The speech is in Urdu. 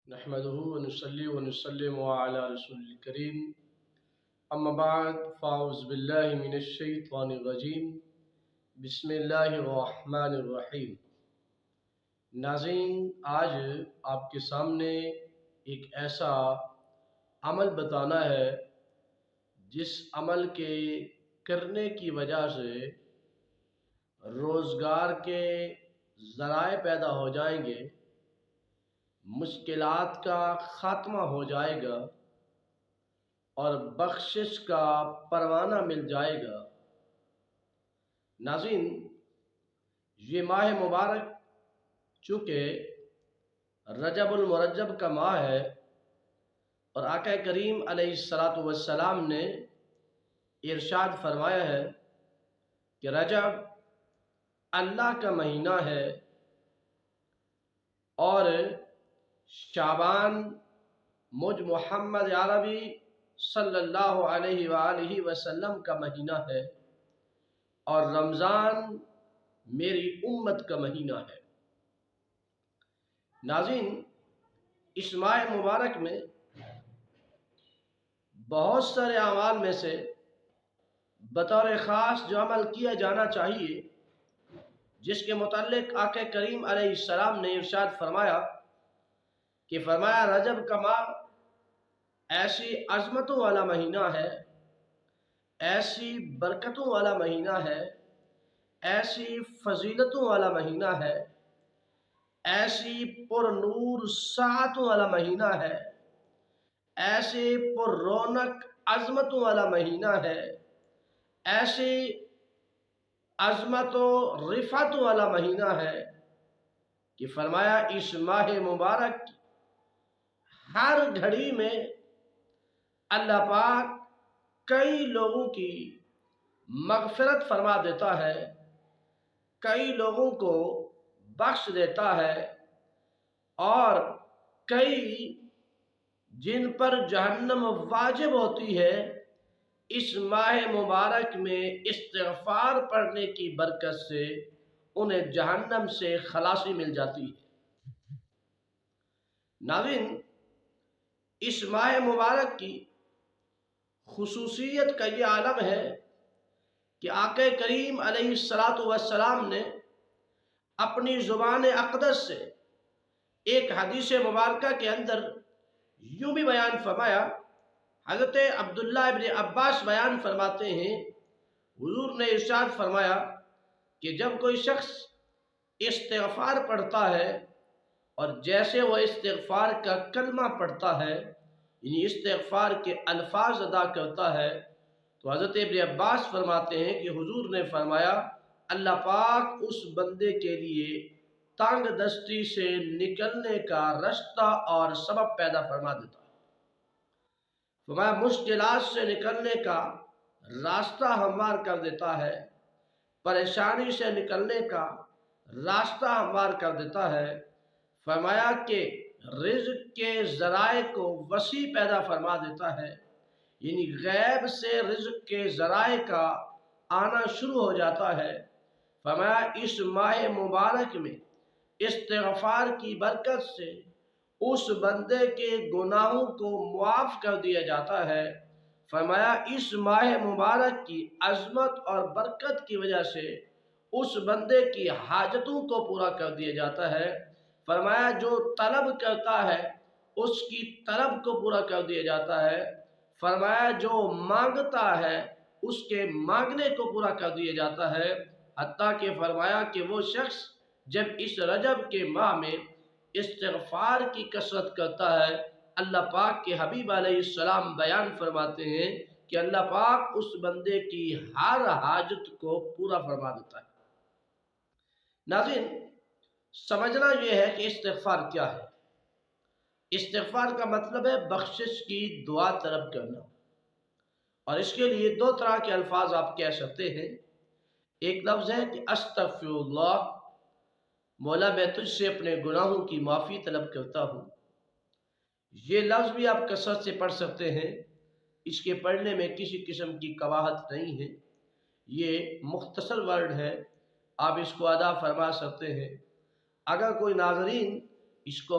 نحمده ونصلي ونسلم على رسول الكريم اما بعد فاعوذ باللہ من الشیطان الرجیم بسم اللہ الرحمن الرحیم۔ ناظرین، آج آپ کے سامنے ایک ایسا عمل بتانا ہے جس عمل کے کرنے کی وجہ سے روزگار کے ذرائع پیدا ہو جائیں گے، مشکلات کا خاتمہ ہو جائے گا اور بخشش کا پروانہ مل جائے گا۔ ناظرین، یہ ماہ مبارک چونکہ رجب المرجب کا ماہ ہے اور آقا کریم علیہ السلام نے ارشاد فرمایا ہے کہ رجب اللہ کا مہینہ ہے اور شعبان مجھ محمد عربی صلی اللہ علیہ وآلہ وسلم کا مہینہ ہے اور رمضان میری امت کا مہینہ ہے۔ ناظرین، اس ماہ مبارک میں بہت سارے اعمال میں سے بطور خاص جو عمل کیا جانا چاہیے، جس کے متعلق آقا کریم علیہ السلام نے ارشاد فرمایا کہ رجب کا ماہ ایسی عظمتوں والا مہینہ ہے، ایسی برکتوں والا مہینہ ہے، ایسی فضیلتوں والا مہینہ ہے، ایسی پر نور ساعتوں والا مہینہ ہے، ایسی پر رونق عظمتوں والا مہینہ ہے، ایسی عظمت و رفعتوں والا مہینہ ہے کہ فرمایا اس ماہ مبارک کی ہر گھڑی میں اللہ پاک کئی لوگوں کی مغفرت فرما دیتا ہے، کئی لوگوں کو بخش دیتا ہے، اور کئی جن پر جہنم واجب ہوتی ہے اس ماہ مبارک میں استغفار پڑھنے کی برکت سے انہیں جہنم سے خلاصی مل جاتی ہے۔ ناظرین، اس ماہ مبارک کی خصوصیت کا یہ عالم ہے کہ آقا کریم علیہ السلام نے اپنی زبان اقدس سے ایک حدیث مبارکہ کے اندر یوں بھی بیان فرمایا۔ حضرت عبداللہ ابن عباس بیان فرماتے ہیں، حضور نے ارشاد فرمایا کہ جب کوئی شخص استغفار پڑھتا ہے اور جیسے وہ استغفار کا کلمہ پڑھتا ہے، یعنی استغفار کے الفاظ ادا کرتا ہے، تو حضرت ابن عباس فرماتے ہیں کہ حضور نے فرمایا اللہ پاک اس بندے کے لیے تنگ دستی سے نکلنے کا رستہ اور سبب پیدا فرما دیتا ہے۔ فرمایا مشکلات سے نکلنے کا راستہ ہموار کر دیتا ہے، پریشانی سے نکلنے کا راستہ ہموار کر دیتا ہے۔ فرمایا کہ رزق کے ذرائع کو وسیع پیدا فرما دیتا ہے، یعنی غیب سے رزق کے ذرائع کا آنا شروع ہو جاتا ہے۔ فرمایا اس ماہ مبارک میں استغفار کی برکت سے اس بندے کے گناہوں کو معاف کر دیا جاتا ہے۔ فرمایا اس ماہ مبارک کی عظمت اور برکت کی وجہ سے اس بندے کی حاجتوں کو پورا کر دیا جاتا ہے۔ فرمایا جو طلب کرتا ہے اس کی طلب کو پورا کر دیا جاتا ہے۔ فرمایا جو مانگتا ہے اس کے مانگنے کو پورا کر دیا جاتا ہے، حتیٰ کہ فرمایا کہ وہ شخص جب اس رجب کے ماہ میں استغفار کی کثرت کرتا ہے، اللہ پاک کے حبیب علیہ السلام بیان فرماتے ہیں کہ اللہ پاک اس بندے کی ہر حاجت کو پورا فرما دیتا ہے۔ ناظرین، سمجھنا یہ ہے کہ استغفار کیا ہے۔ استغفار کا مطلب ہے بخشش کی دعا طلب کرنا، اور اس کے لیے دو طرح کے الفاظ آپ کہہ سکتے ہیں۔ ایک لفظ ہے کہ استغفر اللہ، مولا میں تجھ سے اپنے گناہوں کی معافی طلب کرتا ہوں۔ یہ لفظ بھی آپ کثرت سے پڑھ سکتے ہیں، اس کے پڑھنے میں کسی قسم کی قباحت نہیں ہے، یہ مختصر ورڈ ہے، آپ اس کو ادا فرما سکتے ہیں۔ اگر کوئی ناظرین اس کو